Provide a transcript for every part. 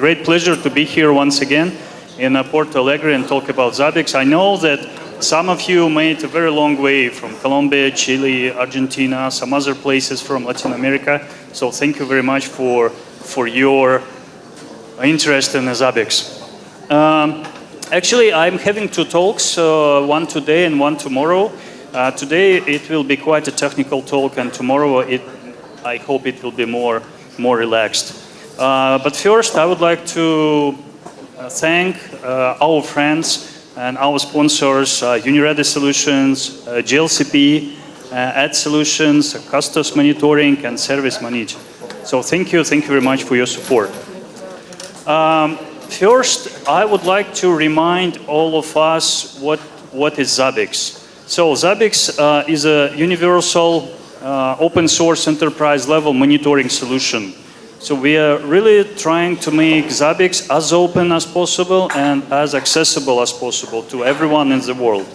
great pleasure to be here once again in Porto Alegre and talk about Zabbix. I know that some of you made a very long way from Colombia, Chile, Argentina, some other places from Latin America. So thank you very much for your interest in Zabbix. Actually, I'm having two talks, one today and one tomorrow. Today it will be quite a technical talk, and tomorrow I hope it will be more relaxed. But first, I would like to thank our friends and our sponsors, UniReady Solutions, GLCP, Ad Solutions, Custos Monitoring, and Service Manage. So thank you very much for your support. First, I would like to remind all of us what is Zabbix. So Zabbix is a universal open source enterprise level monitoring solution. So we are really trying to make Zabbix as open as possible and as accessible as possible to everyone in the world.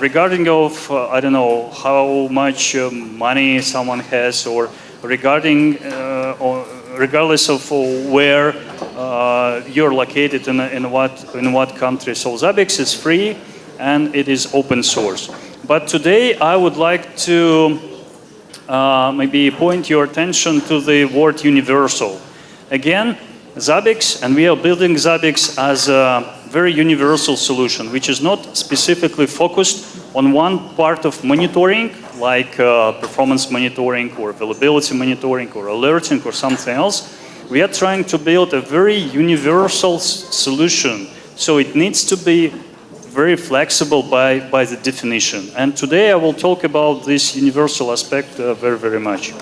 Regarding of, I don't know, how much money someone has, or regarding, regardless of where you're located in what country. So Zabbix is free and it is open source. But today I would like to maybe point your attention to the word universal. Again, Zabbix, and we are building Zabbix as a very universal solution, which is not specifically focused on one part of monitoring, like performance monitoring or availability monitoring or alerting or something else. We are trying to build a very universal solution, so it needs to be very flexible by the definition. And today I will talk about this universal aspect very much.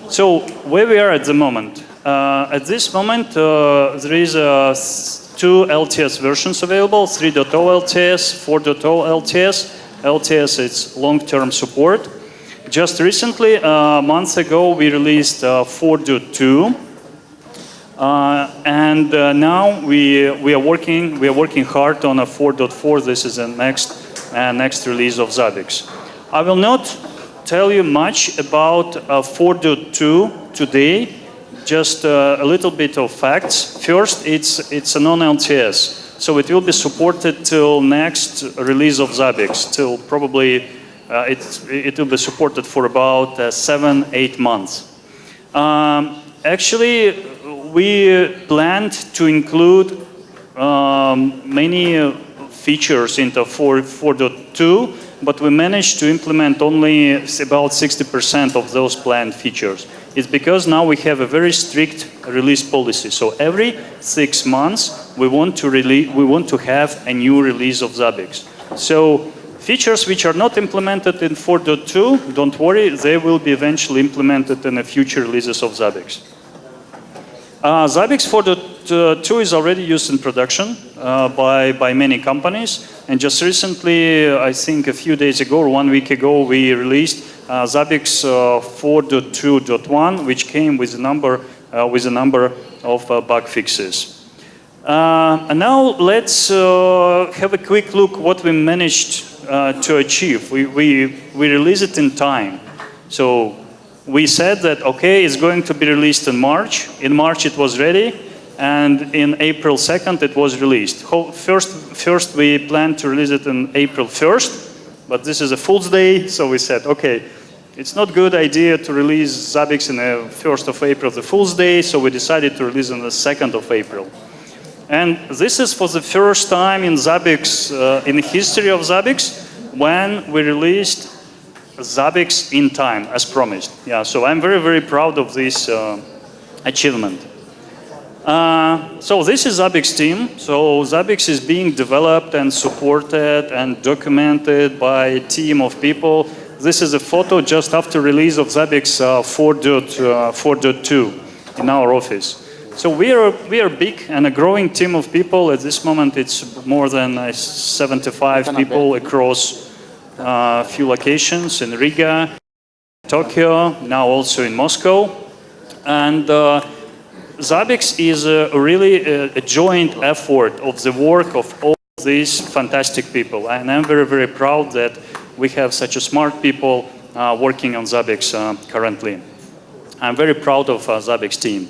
So where we are at the moment. At this moment, there is two LTS versions available, 3.0 LTS, 4.0 LTS. LTS is long-term support. Just recently, a month ago, we released 4.2. And now we are working hard on a 4.4. This is the next release of Zabbix. I will not tell you much about 4.2 today. Just a little bit of facts. First, it's a non-LTS, so it will be supported till next release of Zabbix. Till probably it will be supported for about 7-8 months. Actually, we planned to include many features into 4.2, but we managed to implement only about 60% of those planned features. It's because now we have a very strict release policy. So every 6 months, we want to have a new release of Zabbix. So features which are not implemented in 4.2, don't worry, they will be eventually implemented in the future releases of Zabbix. Zabbix 4.2 is already used in production by many companies. And just recently, I think a few days ago or 1 week ago, we released Zabbix 4.2.1, which came with a number of bug fixes. And now let's have a quick look what we managed to achieve. We released it in time. So we said that, okay, it's going to be released in March. In March it was ready, and in April 2nd it was released. First we planned to release it on April 1st, but this is a Fool's Day, so we said, okay, it's not a good idea to release Zabbix on the 1st of April, the Fool's Day, so we decided to release on the 2nd of April. And this is for the first time in Zabbix, in the history of Zabbix, when we released Zabbix in time, as promised. Yeah, so I'm very proud of this achievement. So this is Zabbix team. So Zabbix is being developed and supported and documented by a team of people. This is a photo just after release of Zabbix 4.2 in our office. So we are big and a growing team of people. At this moment, it's more than 75 people across a few locations in Riga, Tokyo, now also in Moscow. And Zabbix is really a joint effort of the work of all these fantastic people. And I'm very proud that we have such a smart people working on Zabbix currently. I'm very proud of Zabbix team.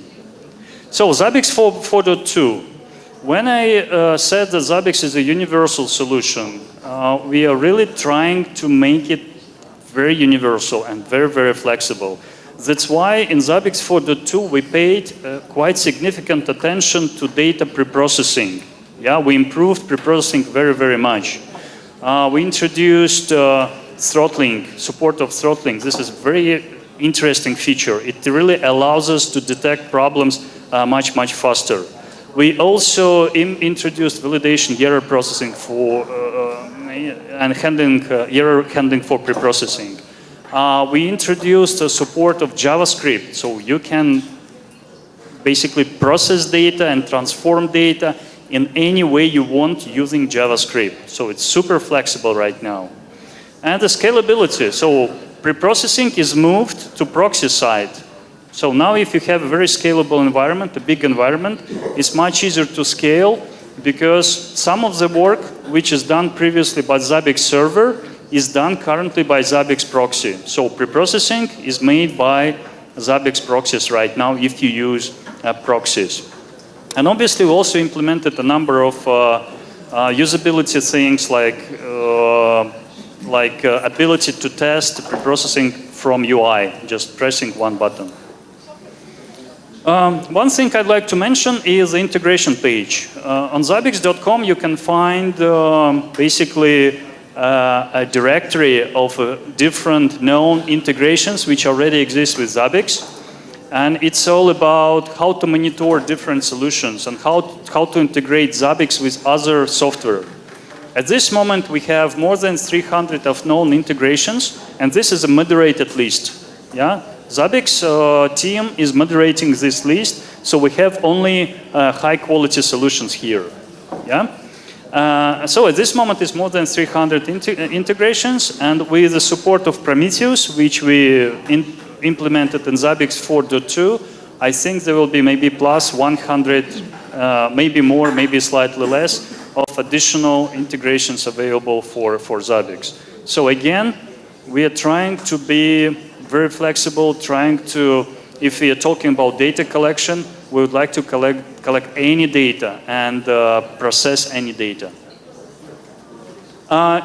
So Zabbix 4.2. When I said that Zabbix is a universal solution, we are really trying to make it very universal and very, very flexible. That's why in Zabbix 4.2 we paid quite significant attention to data preprocessing. Yeah, we improved preprocessing very, very much. We introduced throttling, support of throttling. This is a very interesting feature. It really allows us to detect problems much, much faster. We also introduced validation error processing for and error handling for preprocessing. We introduced support of JavaScript, so you can basically process data and transform data in any way you want using JavaScript. So it's super flexible right now. And the scalability, so preprocessing is moved to proxy side. So now if you have a very scalable environment, a big environment, it's much easier to scale because some of the work which is done previously by Zabbix server is done currently by Zabbix proxy. So preprocessing is made by Zabbix proxies right now if you use proxies. And obviously we also implemented a number of usability things like ability to test preprocessing from UI, just pressing one button. One thing I'd like to mention is the integration page. On Zabbix.com you can find basically a directory of different known integrations which already exist with Zabbix. And it's all about how to monitor different solutions and how to integrate Zabbix with other software. At this moment we have more than 300 of known integrations, and this is a moderated list. Yeah? Zabbix team is moderating this list, so we have only high quality solutions here. Yeah? So at this moment it's more than 300 integrations, and with the support of Prometheus, which we implemented in Zabbix 4.2, I think there will be maybe plus 100, maybe more, maybe slightly less, of additional integrations available for Zabbix. So again, we are trying to be very flexible, trying to, if we are talking about data collection, we would like to collect any data and process any data.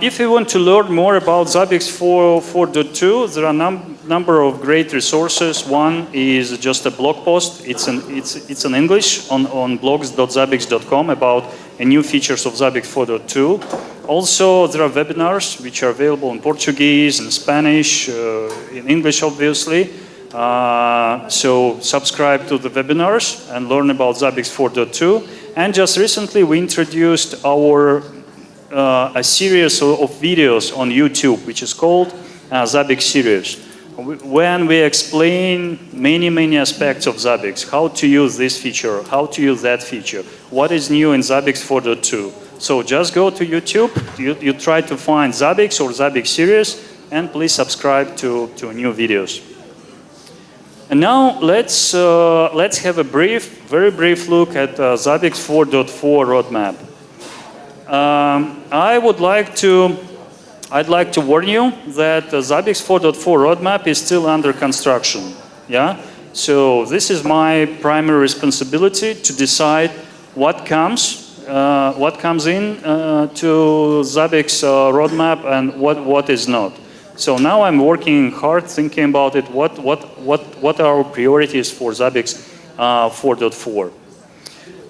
If you want to learn more about Zabbix 4.2, there are a number of great resources. One is just a blog post. It's in English on blogs.zabbix.com about new features of Zabbix 4.2. Also, there are webinars which are available in Portuguese, in Spanish, in English, obviously. So subscribe to the webinars and learn about Zabbix 4.2. And just recently, we introduced a series of videos on YouTube, which is called Zabbix series, when we explain many aspects of Zabbix, how to use this feature, how to use that feature, what is new in Zabbix 4.2. So just go to YouTube, you try to find Zabbix or Zabbix series, and please subscribe to new videos. And now let's have a very brief look at Zabbix 4.4 roadmap. I'd like to warn you that the Zabbix 4.4 roadmap is still under construction. Yeah? So this is my primary responsibility to decide what comes in to Zabbix roadmap and what is not. So now I'm working hard thinking about it. What are our priorities for Zabbix 4.4?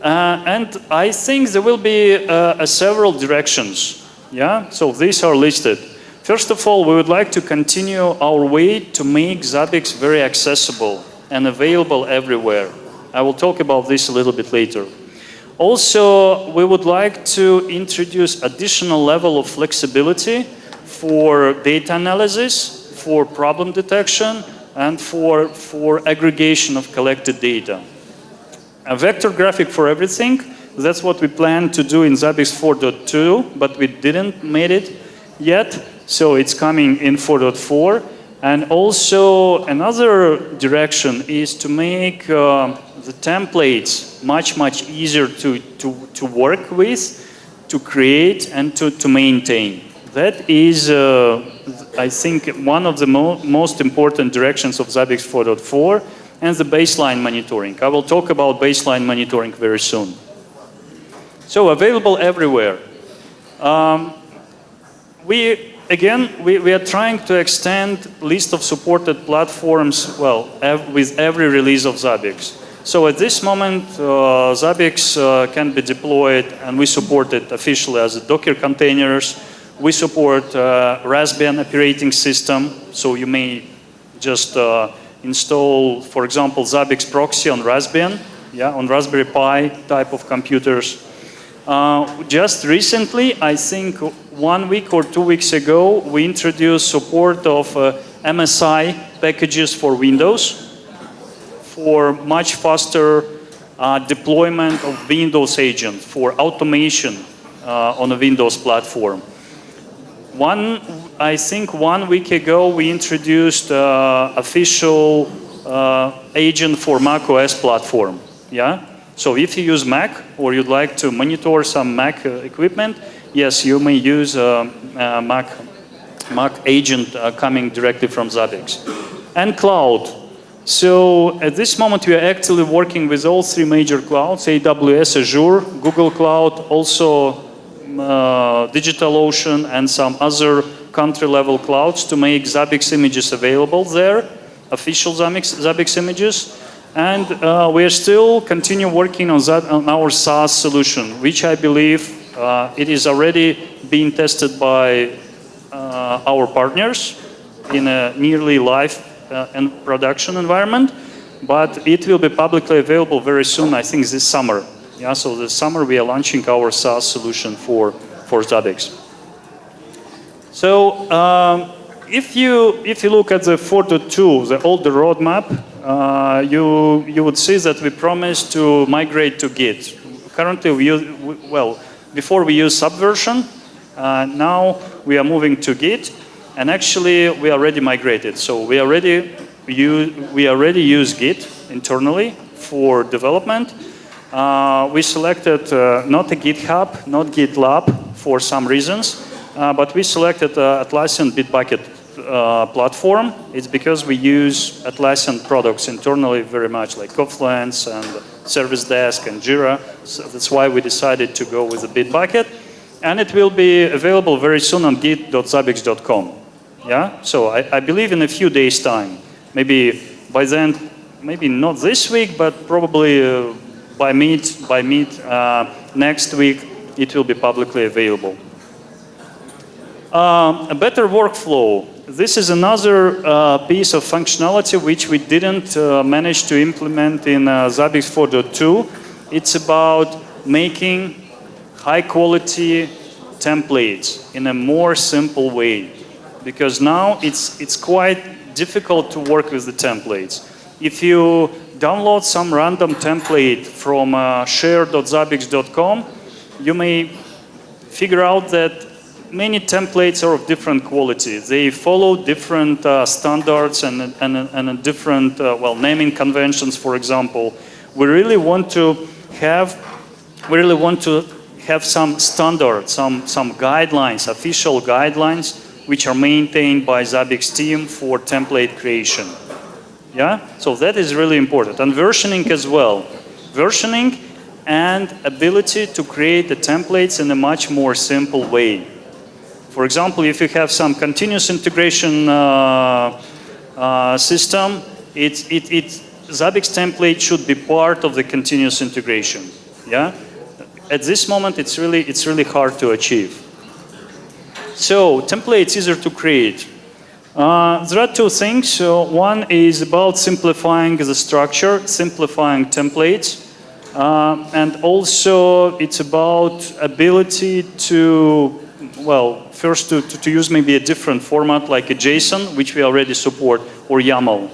And I think there will be several directions. Yeah, so these are listed. First of all, we would like to continue our way to make Zabbix very accessible and available everywhere. I will talk about this a little bit later. Also, we would like to introduce additional level of flexibility for data analysis, for problem detection, and for aggregation of collected data. A vector graphic for everything. That's what we plan to do in Zabbix 4.2, but we didn't made it yet, so it's coming in 4.4. And also another direction is to make the templates much easier to work with, to create, and to maintain. That is, I think, one of the most important directions of Zabbix 4.4. and the baseline monitoring. I will talk about baseline monitoring very soon. So available everywhere. We are trying to extend list of supported platforms, well, with every release of Zabbix. So at this moment, Zabbix can be deployed, and we support it officially as a Docker containers. We support Raspbian operating system, so you may just install, for example, Zabbix proxy on Raspbian, on Raspberry Pi type of computers. Just recently, I think 1 week or 2 weeks ago, we introduced support of MSI packages for Windows for much faster deployment of Windows agent for automation on a Windows platform. I think 1 week ago, we introduced official agent for macOS platform. So if you use Mac or you'd like to monitor some Mac equipment, yes, you may use Mac agent coming directly from Zabbix. And cloud. So at this moment, we are actively working with all three major clouds, AWS, Azure, Google Cloud, also DigitalOcean, and some other country-level clouds to make Zabbix images available there, official Zabbix images. And we are still continue working on our SaaS solution, which I believe it is already being tested by our partners in a nearly live and production environment, but it will be publicly available very soon, I think this summer. So this summer we are launching our SaaS solution for Zabbix. So if you look at the 4.2, the older roadmap, you would see that we promised to migrate to Git. Currently, before we use Subversion, now we are moving to Git, and actually we already migrated. So we already use Git internally for development. We selected not a GitHub, not GitLab for some reasons, but we selected Atlassian Bitbucket platform. It's because we use Atlassian products internally very much, like Confluence and Service Desk and Jira. So that's why we decided to go with the Bitbucket. And it will be available very soon on git.zabbix.com. So I believe in a few days' time. Maybe by then, maybe not this week, but probably by mid next week, it will be publicly available. A better workflow. This is another piece of functionality which we didn't manage to implement in Zabbix 4.2. It's about making high-quality templates in a more simple way. Because now it's quite difficult to work with the templates. If you download some random template from share.zabbix.com, you may figure out that many templates are of different quality. They follow different standards and different naming conventions. For example, we really want to have some standards, some guidelines, official guidelines, which are maintained by Zabbix team for template creation. So that is really important. And versioning as well. Versioning and ability to create the templates in a much more simple way. For example, if you have some continuous integration system, Zabbix template should be part of the continuous integration. At this moment, it's really hard to achieve. So templates easier to create. There are two things. One is about simplifying the structure, simplifying templates, and also it's about ability to, first to use maybe a different format like a JSON, which we already support, or YAML.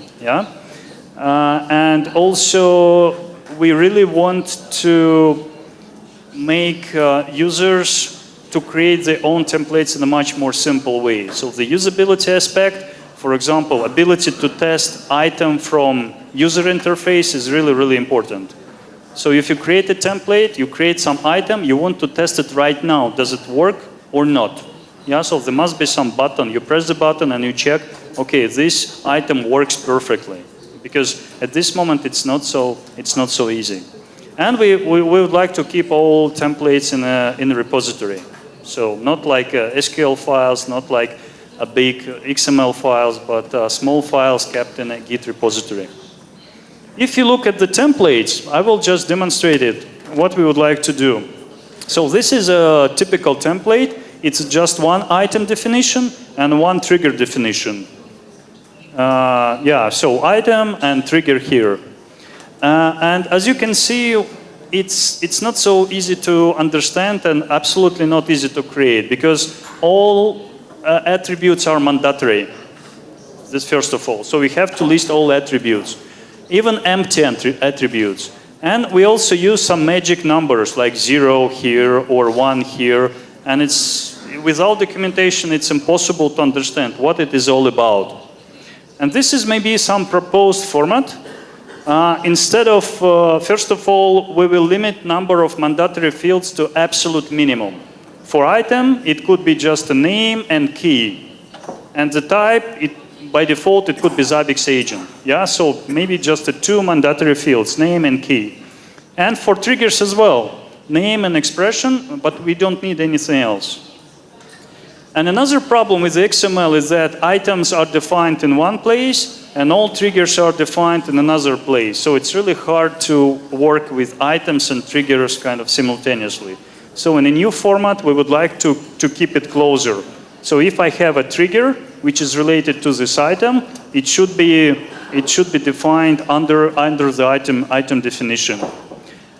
And also we really want to make users to create their own templates in a much more simple way. So the usability aspect, for example, ability to test item from user interface is really, really important. So if you create a template, you create some item, you want to test it right now. Does it work or not? So there must be some button. You press the button and you check, okay, this item works perfectly. because at this moment it's not so easy. And we would like to keep all templates in a repository. So not like SQL files, not like a big XML files, but small files kept in a Git repository. If you look at the templates, I will just demonstrate it, what we would like to do. So this is a typical template. It's just one item definition and one trigger definition. So item and trigger here. And as you can see, it's not so easy to understand and absolutely not easy to create, because all attributes are mandatory. This first of all. So we have to list all attributes, even empty attributes. And we also use some magic numbers like 0 here or 1 here. And without documentation, it's impossible to understand what it is all about. And this is maybe some proposed format. Instead of, first of all, we will limit number of mandatory fields to absolute minimum. For item, it could be just a name and key. And the type, by default, it could be Zabbix agent. Yeah, so maybe just the 2 mandatory fields, name and key. And for triggers as well, name and expression, but we don't need anything else. And another problem with XML is that items are defined in one place and all triggers are defined in another place. So it's really hard to work with items and triggers kind of simultaneously. So in a new format, we would like to keep it closer. So if I have a trigger which is related to this item, it should be defined under the item definition.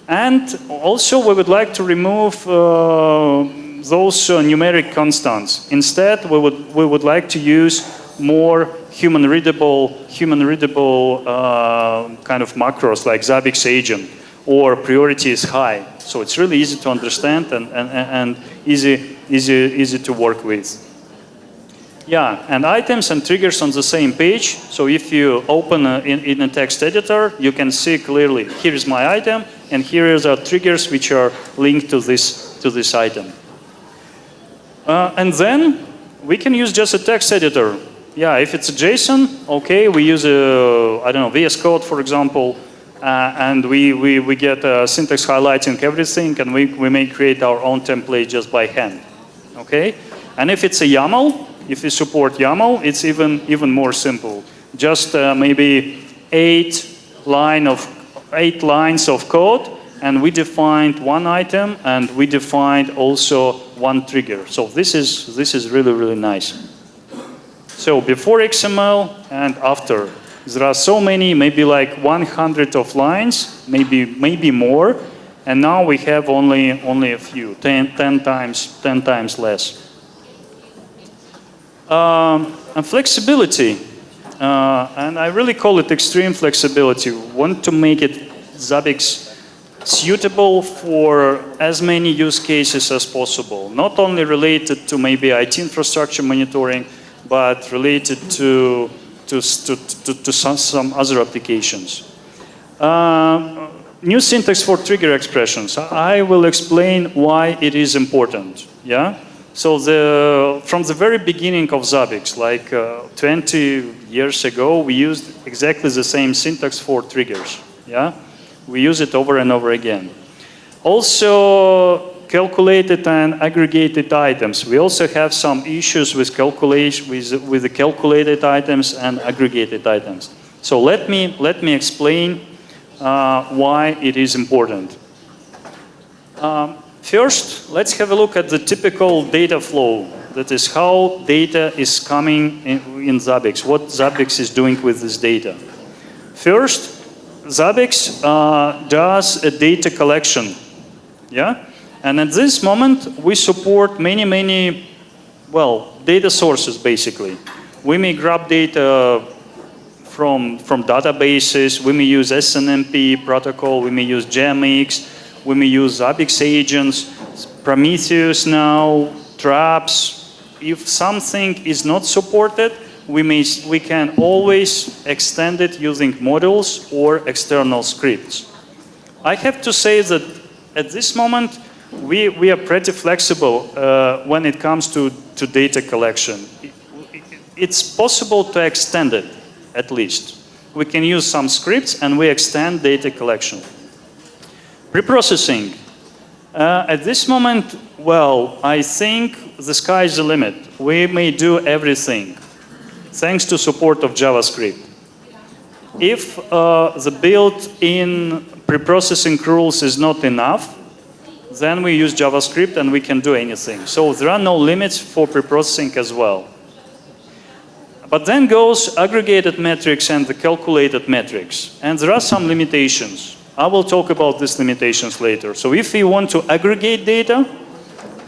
And also we would like to remove those numeric constants. Instead, we would like to use more human readable kind of macros like Zabbix agent or priority is high. So it's really easy to understand and easy to work with. Yeah, and items and triggers on the same page. So if you open in a text editor, you can see clearly, here is my item, and here are the triggers which are linked to this item. And then we can use just a text editor. Yeah, if it's a JSON, okay, we use VS Code, for example, and we get syntax highlighting everything, and we may create our own template just by hand. Okay, and if it's a YAML, if we support YAML, it's even more simple. Just maybe 8 lines of code, and we defined one item, and we defined also one trigger. So this is really nice. So before XML and after, there are so many, maybe like 100 of lines, maybe more, and now we have only a few, 10 times less. And flexibility, and I really call it extreme flexibility. We want to make it Zabbix suitable for as many use cases as possible, not only related to maybe IT infrastructure monitoring, but related to some other applications. New syntax for trigger expressions. I will explain why it is important. Yeah. So from the very beginning of Zabbix, like 20 years ago, we used exactly the same syntax for triggers. Yeah, we use it over and over again. Also, calculated and aggregated items. We also have some issues with calculation with the calculated items and aggregated items. So let me explain why it is important. First, let's have a look at the typical data flow. That is how data is coming in Zabbix, what Zabbix is doing with this data. First, Zabbix does a data collection. Yeah? And at this moment, we support many, data sources, basically. We may grab data from databases, we may use SNMP protocol, we may use GMX, we may use Zabbix agents, Prometheus now, traps. If something is not supported, we can always extend it using modules or external scripts. I have to say that at this moment, we are pretty flexible when it comes to data collection. It's possible to extend it, at least. we can use some scripts and we extend data collection. Preprocessing. At this moment, well, I think the sky is the limit. We may do everything thanks to support of JavaScript. If the built-in preprocessing rules is not enough, then we use JavaScript and we can do anything. So there are no limits for preprocessing as well. But then goes aggregated metrics and the calculated metrics. And there are some limitations. I will talk about these limitations later. So if we want to aggregate data,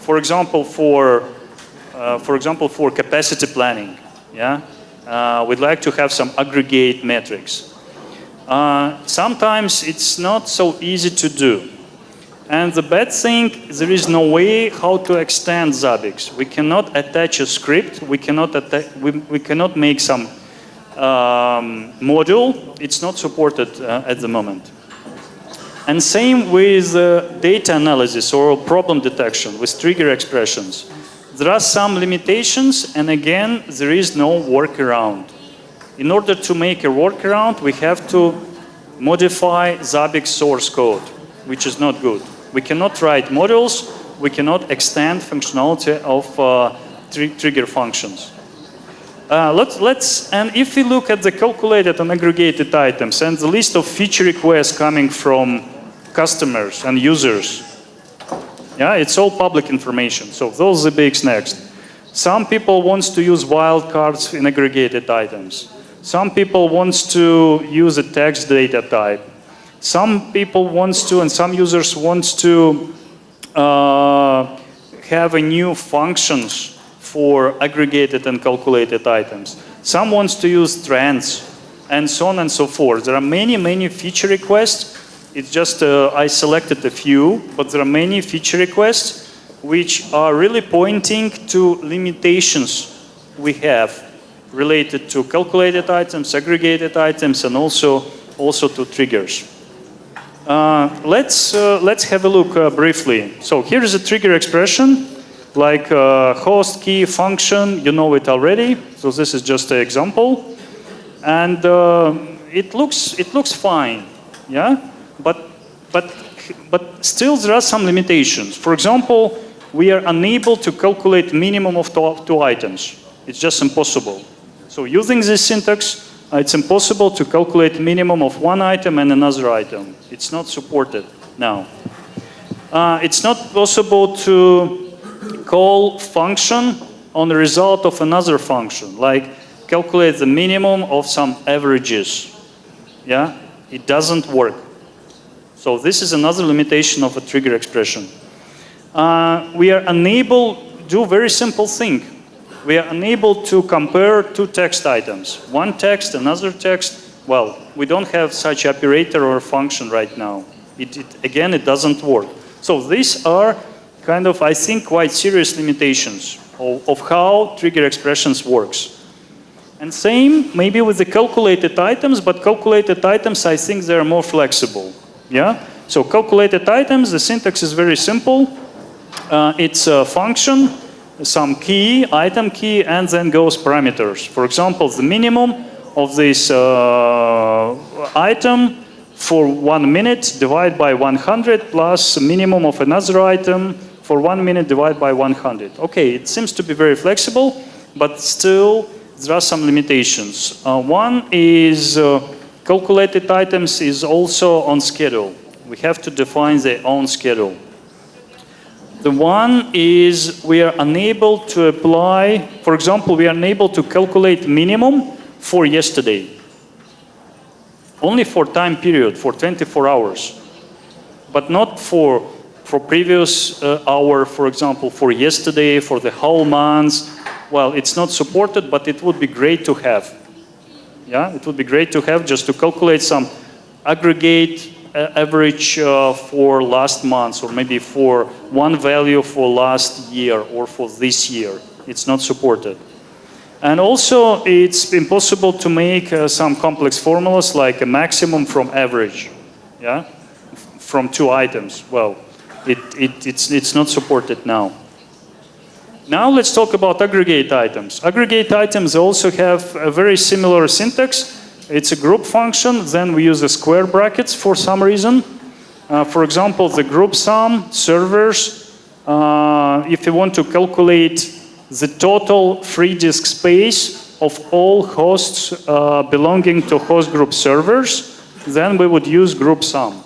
for example, for capacity planning, yeah, we'd like to have some aggregate metrics. Sometimes it's not so easy to do. And the bad thing, there is no way how to extend Zabbix. We cannot attach a script. We cannot make some module. It's not supported at the moment. And same with data analysis or problem detection with trigger expressions. There are some limitations, and again, there is no workaround. In order to make a workaround, we have to modify Zabbix source code, which is not good. We cannot write modules, we cannot extend functionality of trigger functions. And if we look at the calculated and aggregated items and the list of feature requests coming from customers and users, yeah, it's all public information. So those are the big next. Some people want to use wildcards in aggregated items. Some people want to use a text data type. Some people want to, and some users want to have a new functions for aggregated and calculated items. Some wants to use trends, and so on and so forth. There are many, many feature requests. It's just I selected a few, but there are many feature requests which are really pointing to limitations we have related to calculated items, aggregated items, and also to triggers. Let's have a look briefly. So here is a trigger expression, like host key function. You know it already. So this is just an example, and it looks fine, yeah. But still there are some limitations. For example, we are unable to calculate minimum of two items. It's just impossible. So using this syntax, it's impossible to calculate minimum of one item and another item. It's not supported now. It's not possible to call function on the result of another function, like calculate the minimum of some averages. Yeah, it doesn't work. So this is another limitation of a trigger expression. We are unable to do a very simple thing. We are unable to compare two text items. One text, another text. Well, we don't have such operator or function right now. Again, it doesn't work. So these are kind of, I think, quite serious limitations of how trigger expressions works. And same maybe with the calculated items, but calculated items, I think they're more flexible. Yeah? So calculated items, the syntax is very simple. It's a function, some key, item key, and then goes parameters. For example, the minimum of this item for 1 minute divided by 100 plus minimum of another item for 1 minute divided by 100. Okay, it seems to be very flexible, but still there are some limitations. One is calculated items is also on schedule. We have to define their own schedule. The one is we are unable to apply, for example, we are unable to calculate minimum for yesterday. Only for time period, for 24 hours. But not for previous hour, for example, for yesterday, for the whole month. Well, it's not supported, but it would be great to have. Yeah, it would be great to have just to calculate some aggregate average for last month, or maybe for one value for last year or for this year. It's not supported. And also, it's impossible to make some complex formulas like a maximum from average, yeah, from two items. Well, it's not supported now. Now let's talk about aggregate items. Aggregate items also have a very similar syntax, It's a group function. Then we use the square brackets for some reason. For example, the group sum servers, if you want to calculate the total free disk space of all hosts belonging to host group servers, then we would use group sum.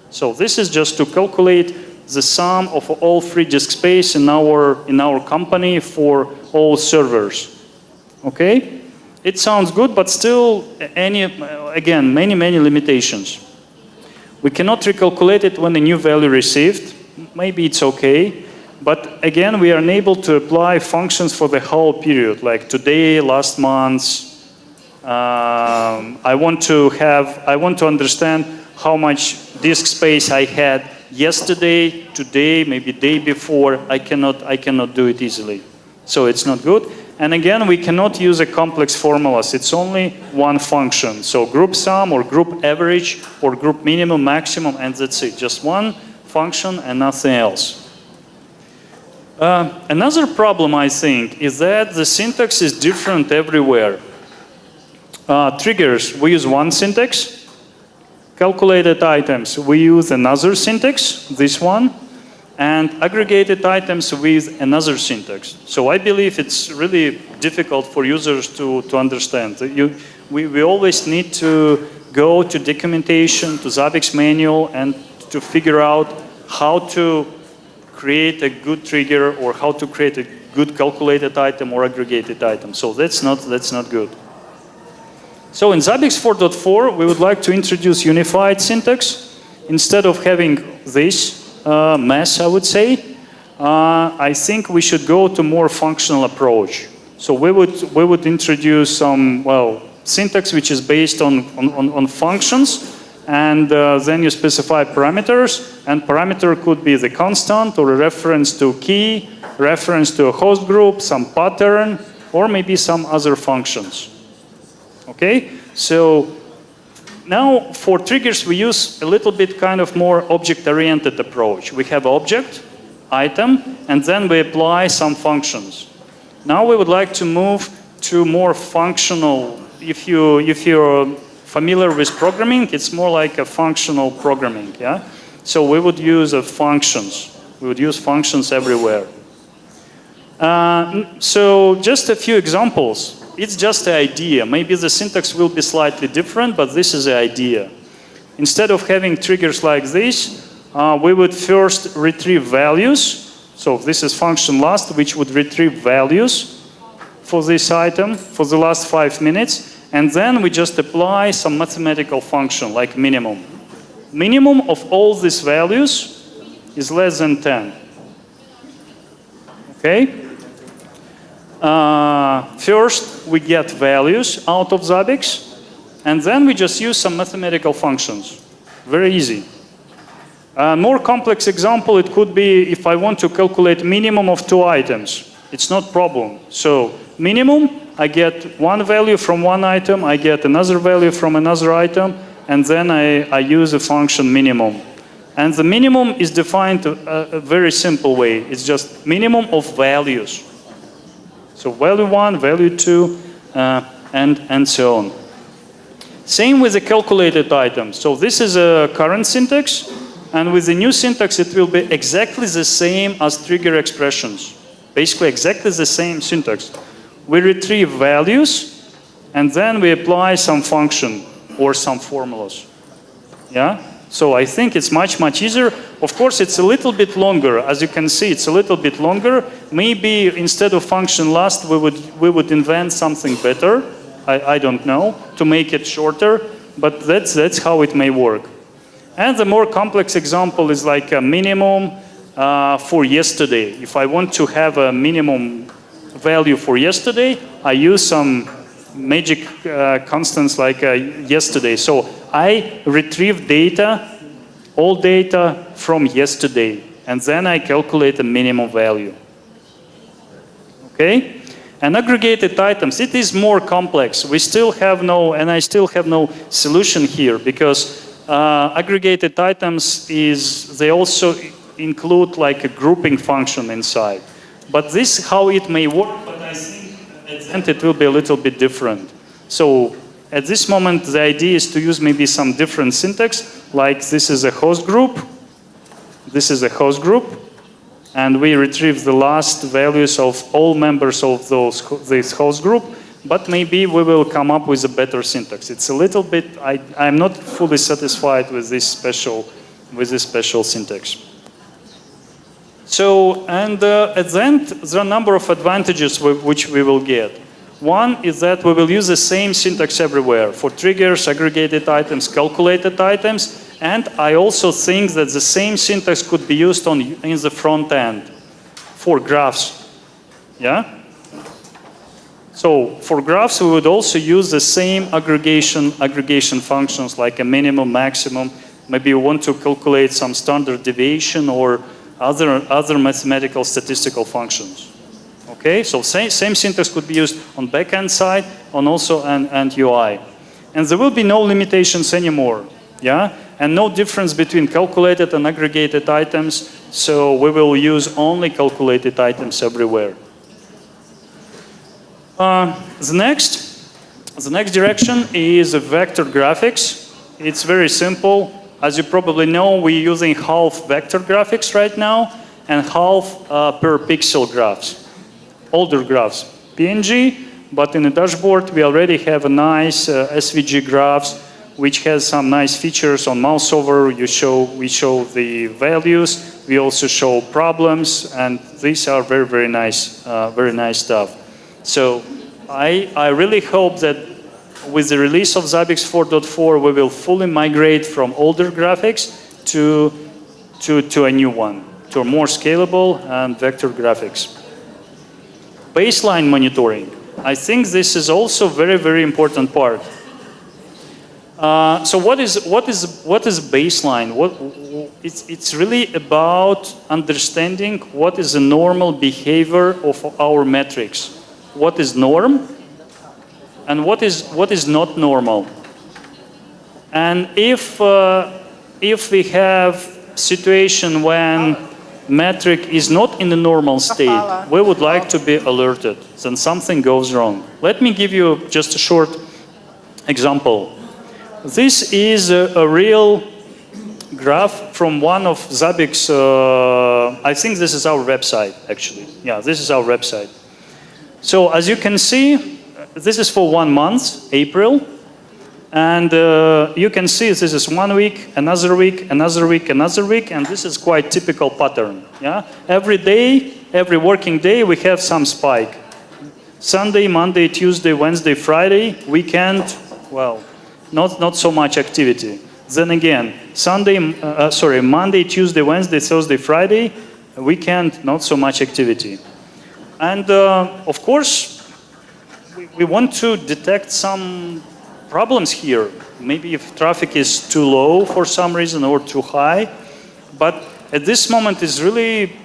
So this is just to calculate the sum of all free disk space in our company for all servers. Okay? It sounds good, but still, again, many limitations. We cannot recalculate it when a new value received. Maybe it's okay. But again, we are unable to apply functions for the whole period, like today, last month. I want to understand how much disk space I had yesterday, today, maybe day before. I cannot do it easily. So it's not good. And again, we cannot use a complex formulas. It's only one function. So group sum or group average or group minimum, maximum, and that's it. Just one function and nothing else. Another problem, I think, is that the syntax is different everywhere. Triggers, we use one syntax. Calculated items, we use another syntax, this one. And aggregated items with another syntax. So I believe it's really difficult for users to understand. We always need to go to documentation, to Zabbix manual, and to figure out how to create a good trigger or how to create a good calculated item or aggregated item. So that's not good. So in Zabbix 4.4, we would like to introduce unified syntax. Instead of having this mess, I would say, I think we should go to more functional approach. So we would introduce some, syntax which is based on functions, and then you specify parameters, and parameter could be the constant or a reference to key, reference to a host group, some pattern, or maybe some other functions. Okay, so now for triggers we use a little bit kind of more object-oriented approach. We have object, item, and then we apply some functions. Now we would like to move to more functional. If you're familiar with programming, it's more like a functional programming, yeah? So we would use functions. We would use functions everywhere. So just a few examples. It's just the idea. Maybe the syntax will be slightly different, but this is the idea. Instead of having triggers like this, we would first retrieve values. So this is function last, which would retrieve values for this item for the last 5 minutes. And then we just apply some mathematical function like minimum. Minimum of all these values is less than 10. Okay? First, we get values out of Zabbix, and then we just use some mathematical functions. Very easy. More complex example, it could be if I want to calculate minimum of 2 items. It's not problem. So minimum, I get one value from one item, I get another value from another item, and then I use a function minimum. And the minimum is defined a very simple way. It's just minimum of values. So value 1, value 2, and so on. Same with the calculated items. So this is a current syntax, and with the new syntax it will be exactly the same as trigger expressions. Basically exactly the same syntax. We retrieve values, and then we apply some function or some formulas. Yeah? So I think it's much easier. Of course, it's a little bit longer. As you can see, it's a little bit longer. Maybe instead of function last, we would invent something better. I don't know, to make it shorter. But that's how it may work. And the more complex example is like a minimum for yesterday. If I want to have a minimum value for yesterday, I use some magic constants like yesterday. So I retrieve data, all data from yesterday, and then I calculate a minimum value. Okay? And aggregated items, it is more complex. We still have no, and I still have no solution here, because aggregated items they also include like a grouping function inside. But this is how it may work, but I think at the end it will be a little bit different. So At this moment, the idea is to use maybe some different syntax, like this is a host group, this is a host group, and we retrieve the last values of all members of this host group, but maybe we will come up with a better syntax. It's a little bit, I'm not fully satisfied with this special syntax. So, and at the end, there are a number of advantages which we will get. One is that we will use the same syntax everywhere for triggers, aggregated items, calculated items, and I also think that the same syntax could be used in the front end for graphs. Yeah? So for graphs, we would also use the same aggregation functions like a minimum, maximum. Maybe you want to calculate some standard deviation or other mathematical statistical functions. Okay, so same syntax could be used on backend side, on also and UI. And there will be no limitations anymore, yeah? And no difference between calculated and aggregated items, so we will use only calculated items everywhere. The next direction is vector graphics. It's very simple. As you probably know, we're using half vector graphics right now and half per pixel graphs. Older graphs, PNG, but in the dashboard we already have a nice SVG graphs which has some nice features on mouse over. We show the values, we also show problems, and these are very nice stuff. So I really hope that with the release of Zabbix 4.4 we will fully migrate from older graphics to a new one, to a more scalable and vector graphics. Baseline monitoring. I think this is also very important part. So what is baseline? It's really about understanding what is the normal behavior of our metrics. What is norm and what is not normal. And if we have situation when metric is not in the normal state, we would like to be alerted, then something goes wrong. Let me give you just a short example. This is a real graph from one of Zabbix, I think this is our website actually. Yeah, this is our website. So as you can see, this is for 1 month, April. And you can see this is 1 week, another week, another week, another week, and this is quite typical pattern. Yeah, every day, every working day, we have some spike. Sunday, Monday, Tuesday, Wednesday, Friday, weekend, well, not so much activity. Then again, Monday, Tuesday, Wednesday, Thursday, Friday, weekend, not so much activity. And of course, we want to detect some problems here. Maybe if traffic is too low for some reason or too high, but at this moment it's really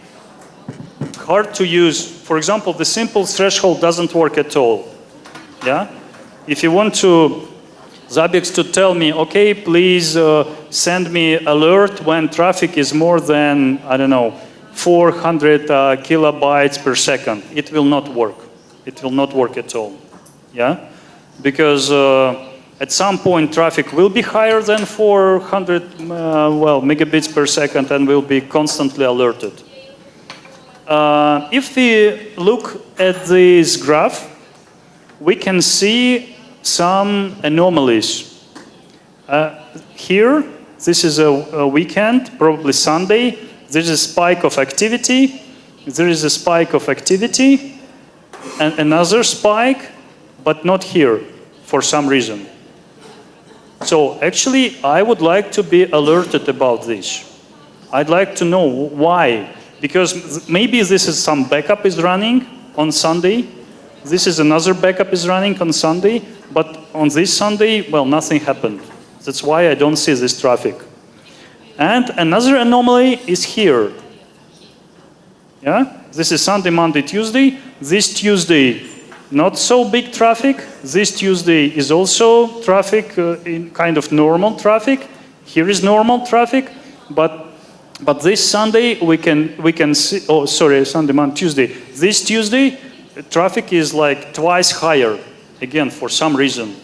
hard to use. For example, the simple threshold doesn't work at all. Yeah, if you want Zabbix to tell me, okay, please send me alert when traffic is more than, I don't know, 400 kilobytes per second, it will not work. It will not work at all. Yeah, because at some point, traffic will be higher than 400 megabits per second and will be constantly alerted. If we look at this graph, we can see some anomalies. Here, this is a weekend, probably Sunday. There's a spike of activity. There is a spike of activity and another spike, but not here for some reason. So actually, I would like to be alerted about this. I'd like to know why. Because maybe this is some backup is running on Sunday. This is another backup is running on Sunday. But on this Sunday, well, nothing happened. That's why I don't see this traffic. And another anomaly is here. Yeah? This is Sunday, Monday, Tuesday. This Tuesday, not so big traffic. This Tuesday is also traffic, in kind of normal traffic. Here is normal traffic, but this Sunday we can see. Oh, sorry, Sunday, Monday, Tuesday. This Tuesday, traffic is like twice higher. Again, for some reason.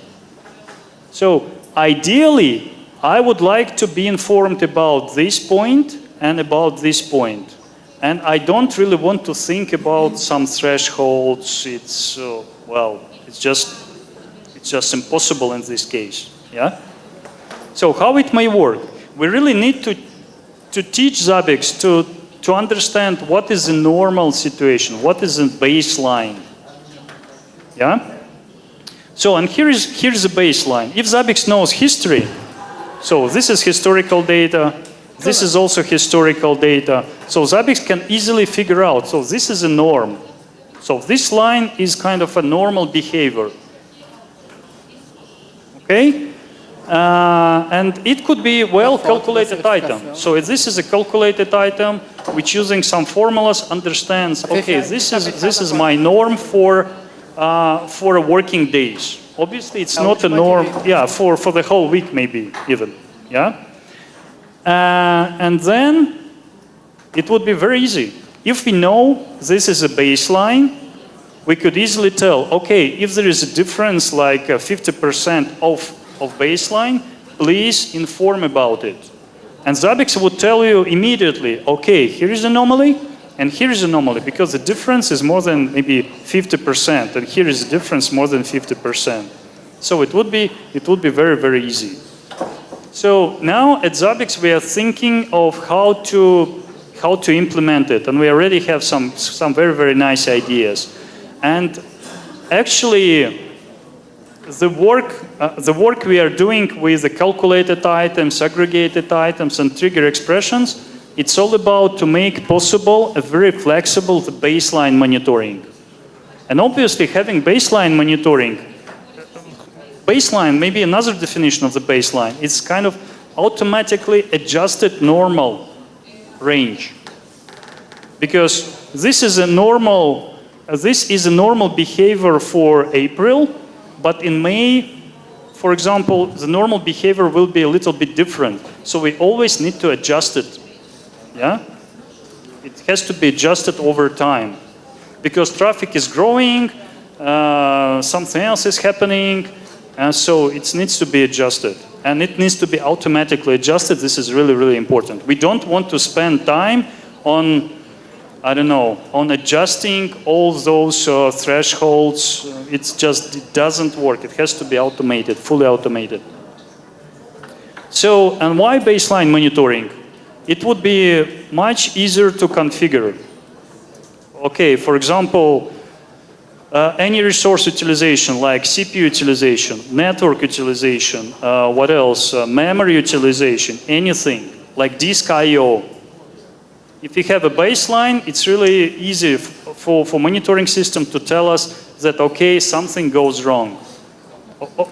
So ideally, I would like to be informed about this point and about this point. And I don't really want to think about some thresholds. It's, well, it's just impossible in this case, yeah? So how it may work? We really need to teach Zabbix to understand what is a normal situation, what is a baseline, yeah? So, and here's the baseline. If Zabbix knows history, so this is historical data, this is also historical data, so Zabbix can easily figure out, so this is a norm. So this line is kind of a normal behavior. Okay? And it could be well-calculated item. So if this is a calculated item, which using some formulas understands, okay, this is my norm for working days. Obviously, it's not a norm, yeah, for the whole week maybe even, yeah? And then it would be very easy. If we know this is a baseline, we could easily tell, okay, if there is a difference like 50% of baseline, please inform about it. And Zabbix would tell you immediately, okay, here is anomaly, and here is anomaly, because the difference is more than maybe 50%, and here is a difference more than 50%. So it would be very, very easy. So now at Zabbix we are thinking of how to implement it, and we already have some very, very nice ideas. And actually, the work we are doing with the calculated items, aggregated items, and trigger expressions, it's all about to make possible a very flexible baseline monitoring. And obviously, having baseline monitoring, baseline, maybe another definition of the baseline, it's kind of automatically adjusted normal range. Because this is a normal behavior for April, but in May, for example, the normal behavior will be a little bit different. So we always need to adjust it. Yeah? It has to be adjusted over time. Because traffic is growing, something else is happening, and so it needs to be adjusted. And it needs to be automatically adjusted. This is really, really important. We don't want to spend time on, I don't know, on adjusting all those thresholds. It doesn't work. It has to be automated, fully automated. So, and why baseline monitoring? It would be much easier to configure. Okay, for example, any resource utilization like CPU utilization, network utilization, what else? Memory utilization, anything like disk I/O. If you have a baseline, it's really easy for monitoring system to tell us that, okay, something goes wrong.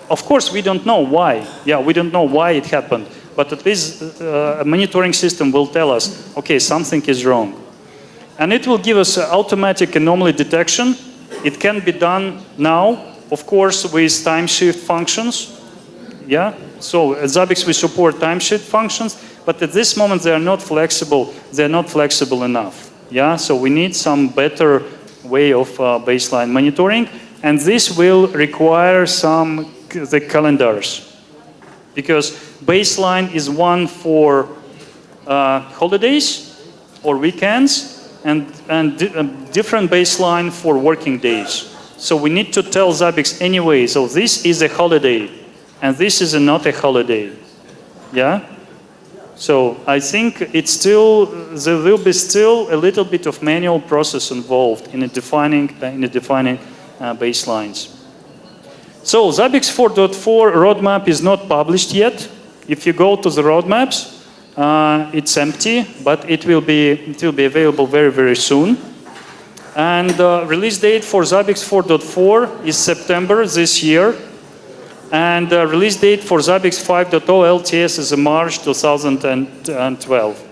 Of course, we don't know why. Yeah, we don't know why it happened. But at least a monitoring system will tell us, okay, something is wrong. And it will give us automatic anomaly detection. It can be done now, of course, with time shift functions. Yeah, so at Zabbix we support time shift functions. But at this moment, they are not flexible. They're not flexible enough. Yeah, so we need some better way of baseline monitoring, and this will require the calendars, because baseline is one for holidays or weekends, and different baseline for working days. So we need to tell Zabbix anyway. So this is a holiday, and this is not a holiday. Yeah. So I think there will be still a little bit of manual process involved in defining baselines. So Zabbix 4.4 roadmap is not published yet. If you go to the roadmaps, it's empty, but it will be available very, very soon. And release date for Zabbix 4.4 is September this year. And release date for Zabbix 5.0 LTS is March 2012.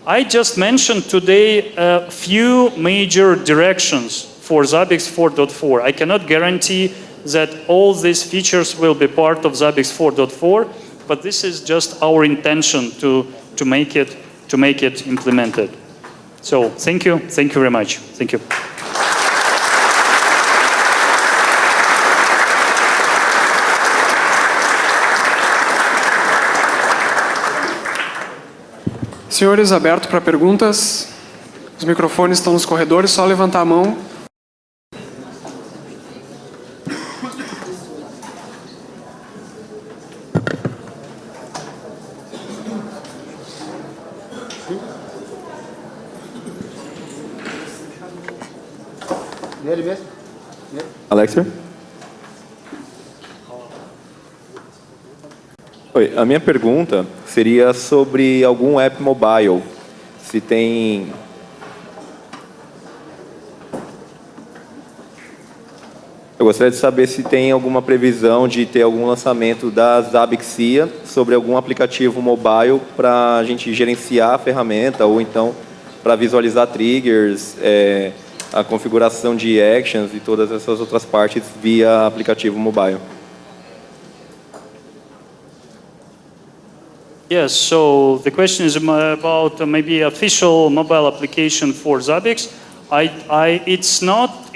I just mentioned today a few major directions for Zabbix 4.4. I cannot guarantee that all these features will be part of Zabbix 4.4, but this is just our intention to make it implemented. So thank you very much. Thank you. Senhores, aberto para perguntas. Os microfones estão nos corredores, só levantar a mão. Alexei? Oi, a minha pergunta seria sobre algum app mobile. Se tem... Eu gostaria de saber se tem alguma previsão de ter algum lançamento da Zabbix sobre algum aplicativo mobile para a gente gerenciar a ferramenta ou então para visualizar triggers, a configuração de actions e todas essas outras partes via aplicativo mobile. Yes, so the question is about maybe official mobile application for Zabbix. It's not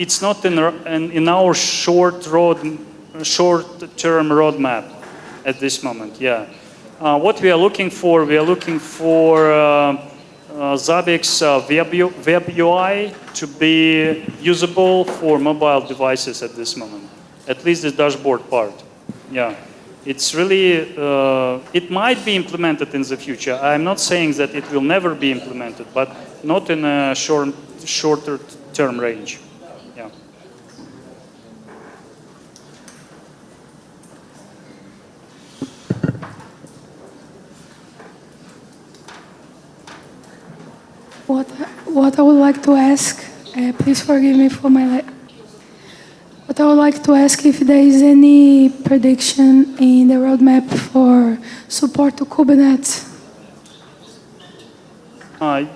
in our short-term roadmap at this moment. Yeah, what we are looking for Zabbix web UI to be usable for mobile devices at this moment. At least the dashboard part. Yeah. It's really, it might be implemented in the future. I'm not saying that it will never be implemented, but not in a shorter term range. Yeah. What I would like to ask, please forgive me for my But I would like to ask if there is any prediction in the roadmap for support to Kubernetes.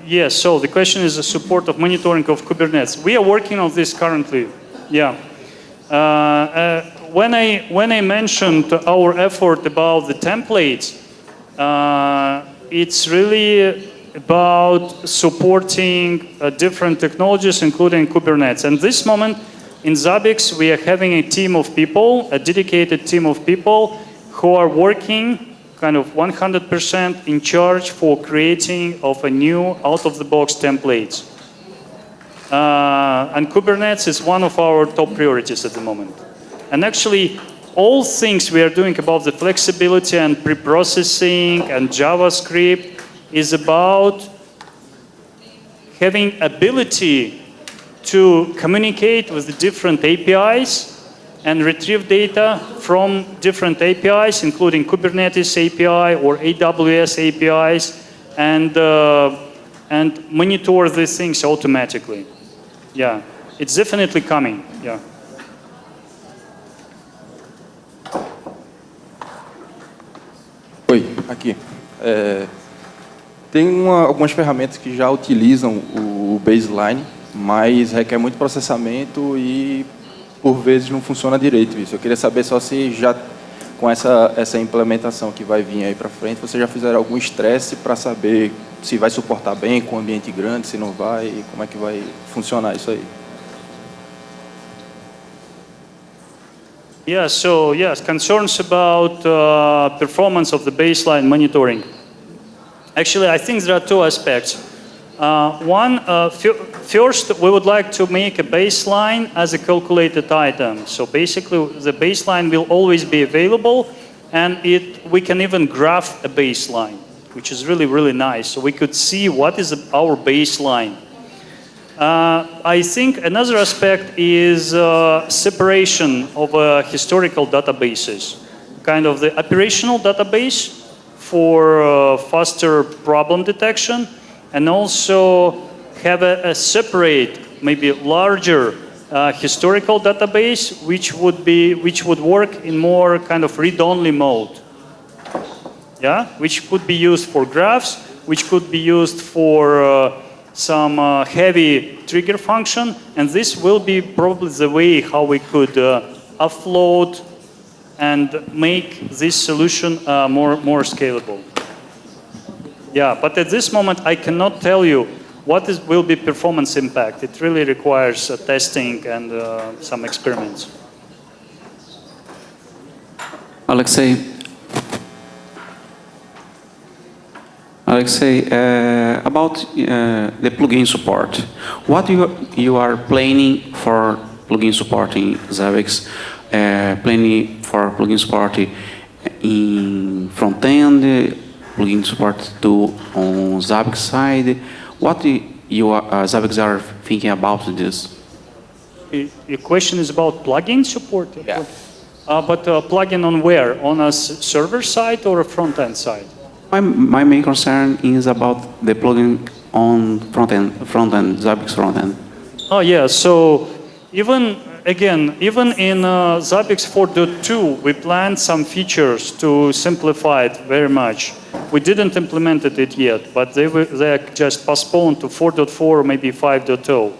Yes, so the question is the support of monitoring of Kubernetes. We are working on this currently. Yeah. When I mentioned our effort about the templates, it's really about supporting different technologies, including Kubernetes. And this moment, in Zabbix, we are having a team of people, a dedicated team of people who are working kind of 100% in charge for creating of a new out-of-the-box templates. And Kubernetes is one of our top priorities at the moment. And actually, all things we are doing about the flexibility and preprocessing and JavaScript is about having ability to communicate with the different APIs and retrieve data from different APIs, including Kubernetes API or AWS APIs, and monitor these things automatically. Yeah, it's definitely coming. Yeah. Oi, aqui. Tem algumas ferramentas que já utilizam o baseline, mas requer muito processamento e, por vezes, não funciona direito isso. Eu queria saber só se já, com essa implementação que vai vir aí para frente, vocês já fizeram algum estresse para saber se vai suportar bem com um ambiente grande, se não vai, e como é que vai funcionar isso aí. Yeah, so yes, concerns about performance of the baseline monitoring. Actually, I think there are two aspects. First, we would like to make a baseline as a calculated item. So basically, the baseline will always be available, and we can even graph a baseline, which is really, really nice. So we could see what is our baseline. I think another aspect is separation of historical databases, kind of the operational database for faster problem detection, and also have a separate, maybe larger historical database, which would work in more kind of read-only mode. Yeah, which could be used for graphs, which could be used for some heavy trigger function, and this will be probably the way how we could offload and make this solution more scalable. Yeah, but at this moment I cannot tell you what will be performance impact. It really requires testing and some experiments. Alexei, about the plugin support. What you are planning for plugin support in Zabbix? Planning for plugin support in front end, plugin support to on Zabbix side. What you Zabbix are thinking about this? Your question is about plugin support? Yeah. But plugin on where? On a server side or a front-end side? My main concern is about the plugin on front end, Zabbix front end. Oh yeah, so even in Zabbix 4.2, we planned some features to simplify it very much. We didn't implement it yet, but they're just postponed to 4.4 or maybe 5.0.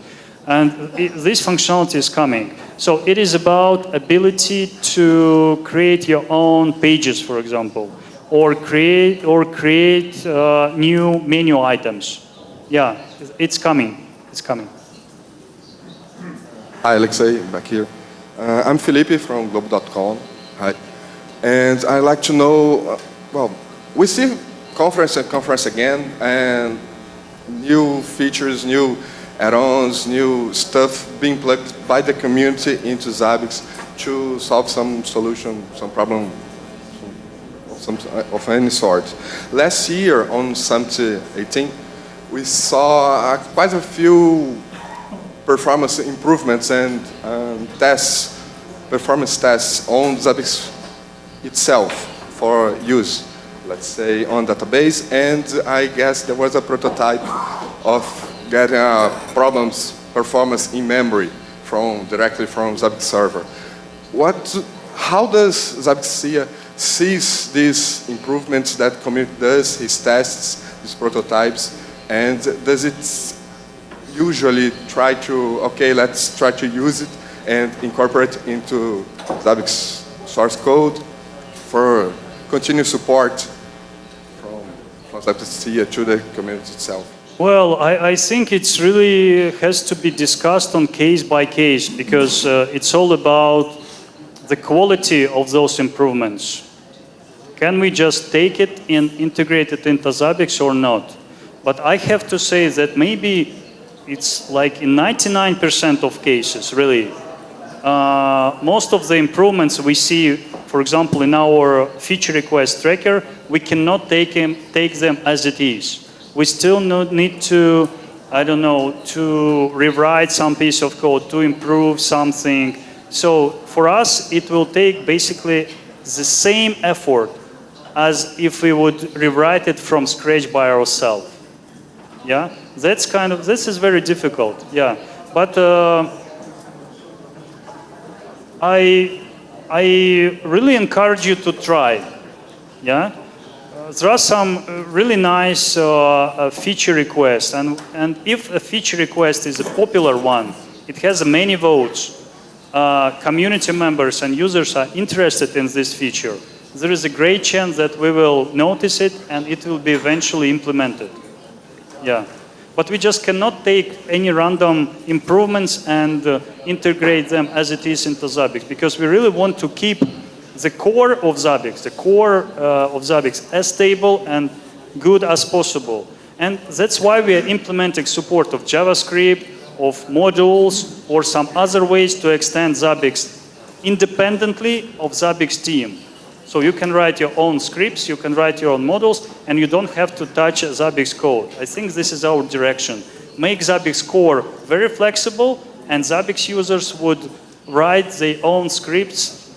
And this functionality is coming. So it is about ability to create your own pages, for example, or create new menu items. Yeah, it's coming. It's coming. Hi, Alexei, back here. I'm Felipe from Globo.com. Hi. And I'd like to know, well, we see conference again, and new features, new add-ons, new stuff being plugged by the community into Zabbix to solve some solution, some problem of any sort. Last year, on Summit 18, we saw quite a few performance improvements and performance tests on Zabbix itself for use, let's say on database, and I guess there was a prototype of getting performance in memory directly from Zabbix server. How does Zabbix sees these improvements that community does, his tests, these prototypes, and does it usually try to, okay, let's try to use it and incorporate into Zabbix source code for continued support from Zabbix to the community itself? Well, I think it's really has to be discussed on case by case because it's all about the quality of those improvements. Can we just take it and integrate it into Zabbix or not? But I have to say that maybe it's like in 99% of cases, really. Most of the improvements we see, for example, in our feature request tracker, we cannot take them as it is. We still need to, I don't know, to rewrite some piece of code, to improve something. So for us, it will take basically the same effort as if we would rewrite it from scratch by ourselves. Yeah, this is very difficult. Yeah, but I really encourage you to try. Yeah, there are some really nice feature requests, and if a feature request is a popular one, it has many votes. Community members and users are interested in this feature. There is a great chance that we will notice it and it will be eventually implemented. Yeah, but we just cannot take any random improvements and integrate them as it is into Zabbix because we really want to keep the core of Zabbix, as stable and good as possible. And that's why we are implementing support of JavaScript, of modules, or some other ways to extend Zabbix independently of Zabbix team. So you can write your own scripts, you can write your own models, and you don't have to touch Zabbix code. I think this is our direction. Make Zabbix core very flexible, and Zabbix users would write their own scripts,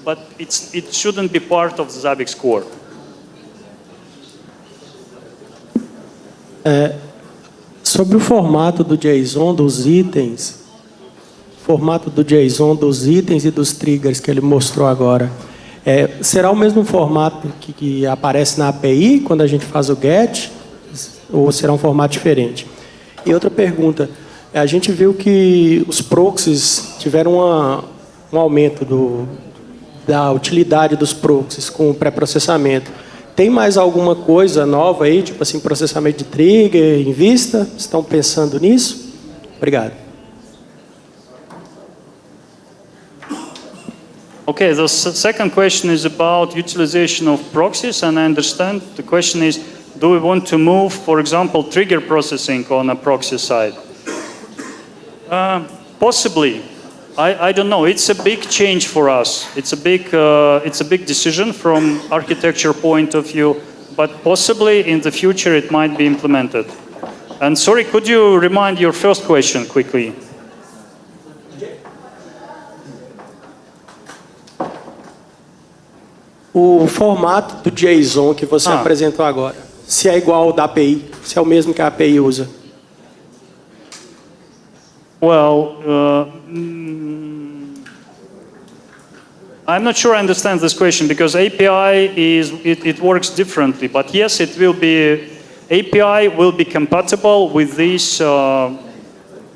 but it shouldn't be part of the Zabbix core. Sobre o formato do JSON dos itens, e dos triggers que ele mostrou agora, será o mesmo formato que aparece na API quando a gente faz o GET, ou será um formato diferente? E outra pergunta, a gente viu que os proxies tiveram um aumento da utilidade dos proxies com o pré-processamento. Tem mais alguma coisa nova aí, tipo assim, processamento de trigger em vista? Estão pensando nisso? Obrigado. Okay, the second question is about utilization of proxies, and I understand the question is, Do we want to move, for example, trigger processing on a proxy side? Possibly. I don't know. It's a big change for us. It's a big decision from architecture point of view, but possibly in the future it might be implemented. And sorry, could you remind your first question quickly? O formato do JSON que você apresentou agora, se é igual ao da API, se é o mesmo que a API usa. Well, I'm not sure I understand this question because API it works differently. But yes, API will be compatible with this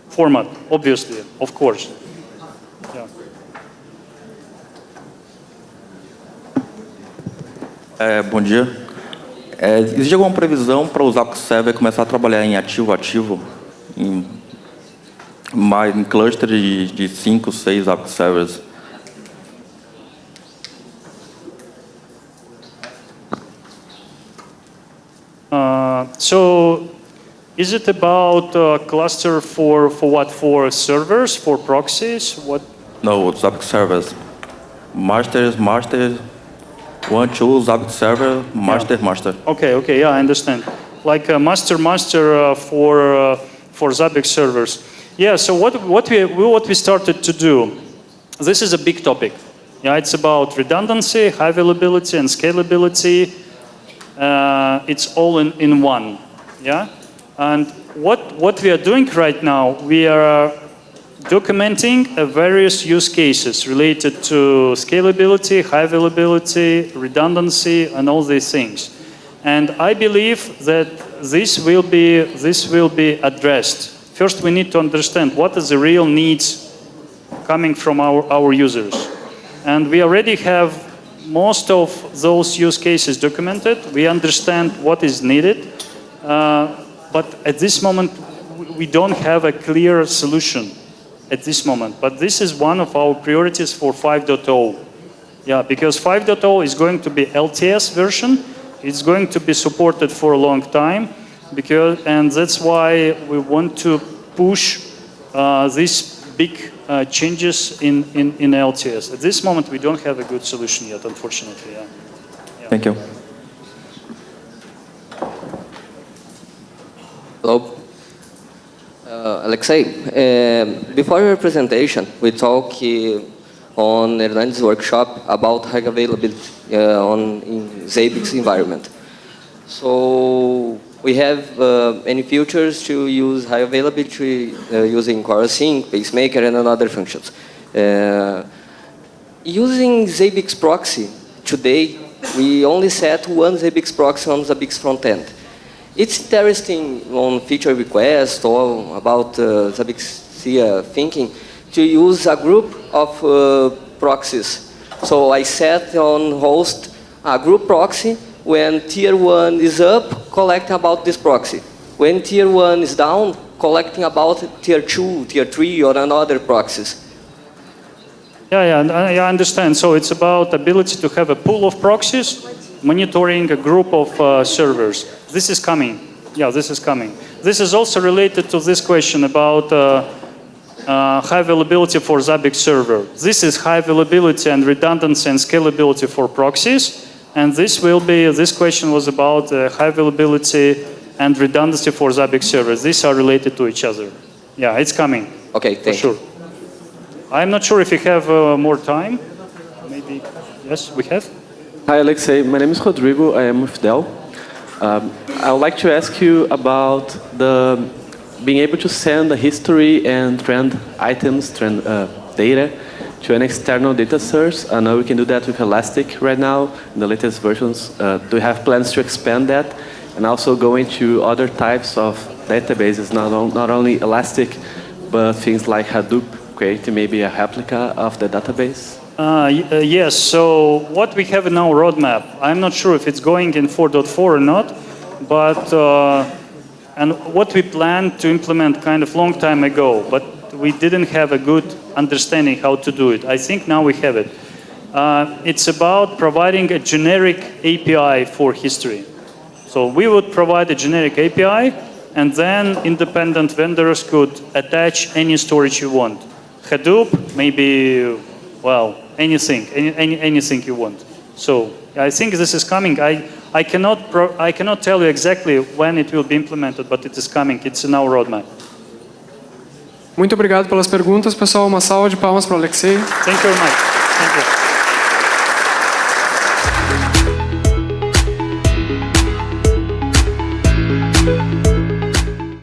format, obviously, of course. Yeah. Bom dia. Existe alguma previsão para o Zabbix Server começar a trabalhar em ativo-ativo? Em cluster de 5, 6 Zabbix Servers? So, is it about a cluster for what? For servers, for proxies? What? No, Zabbix Servers. Master, 1, 2, Zabbix Server, master. Okay, yeah, I understand. Like a master for Zabbix servers. Yeah. So what we started to do, this is a big topic. Yeah, it's about redundancy, high availability, and scalability. It's all in one. Yeah. And what we are doing right now, we are documenting various use cases related to scalability, high availability, redundancy, and all these things. And I believe that this will be addressed. First, we need to understand what are the real needs coming from our users. And we already have most of those use cases documented. We understand what is needed. But at this moment, we don't have a clear solution. At this moment, but this is one of our priorities for 5.0. Yeah, because 5.0 is going to be LTS version. It's going to be supported for a long time, and that's why we want to push these big changes in LTS. At this moment, we don't have a good solution yet, unfortunately. Yeah. Thank you. Hello. Alexei, before your presentation, we talked on Hernan's workshop about high availability in Zabbix environment. So we have any features to use high availability using Core Sync, Pacemaker, and other functions. Using Zabbix proxy today, we only set one Zabbix proxy on Zabbix frontend. It's interesting on feature request or about Zabbix thinking to use a group of proxies. So I set on host a group proxy. When tier 1 is up, collecting about this proxy. When tier 1 is down, collecting about tier 2, tier 3, or another proxies. Yeah, I understand. So it's about ability to have a pool of proxies, monitoring a group of servers. This is coming. Yeah, this is coming. This is also related to this question about high availability for Zabbix server. This is high availability and redundancy and scalability for proxies. And this question was about high availability and redundancy for Zabbix servers. These are related to each other. Yeah, it's coming. Okay, thank you. For sure. I'm not sure if you have more time. Maybe, yes, we have. Hi, Alexei. My name is Rodrigo. I am with Dell. I would like to ask you about being able to send the history and trend items, data to an external data source. I know we can do that with Elastic right now in the latest versions. Do you have plans to expand that and also go into other types of databases, not only Elastic, but things like Hadoop, creating maybe a replica of the database? Yes, so what we have in our roadmap, I'm not sure if it's going in 4.4 or not, but and what we planned to implement kind of long time ago, but we didn't have a good understanding how to do it. I think now we have it. It's about providing a generic API for history. So we would provide a generic API, and then independent vendors could attach any storage you want. Hadoop, maybe, well, anything you want. So I think this is coming. I cannot tell you exactly when it will be implemented, but it is coming. It's in our roadmap. Muito obrigado pelas perguntas, pessoal. Uma salva de palmas para o Alexei. Thank you very much. Thank you.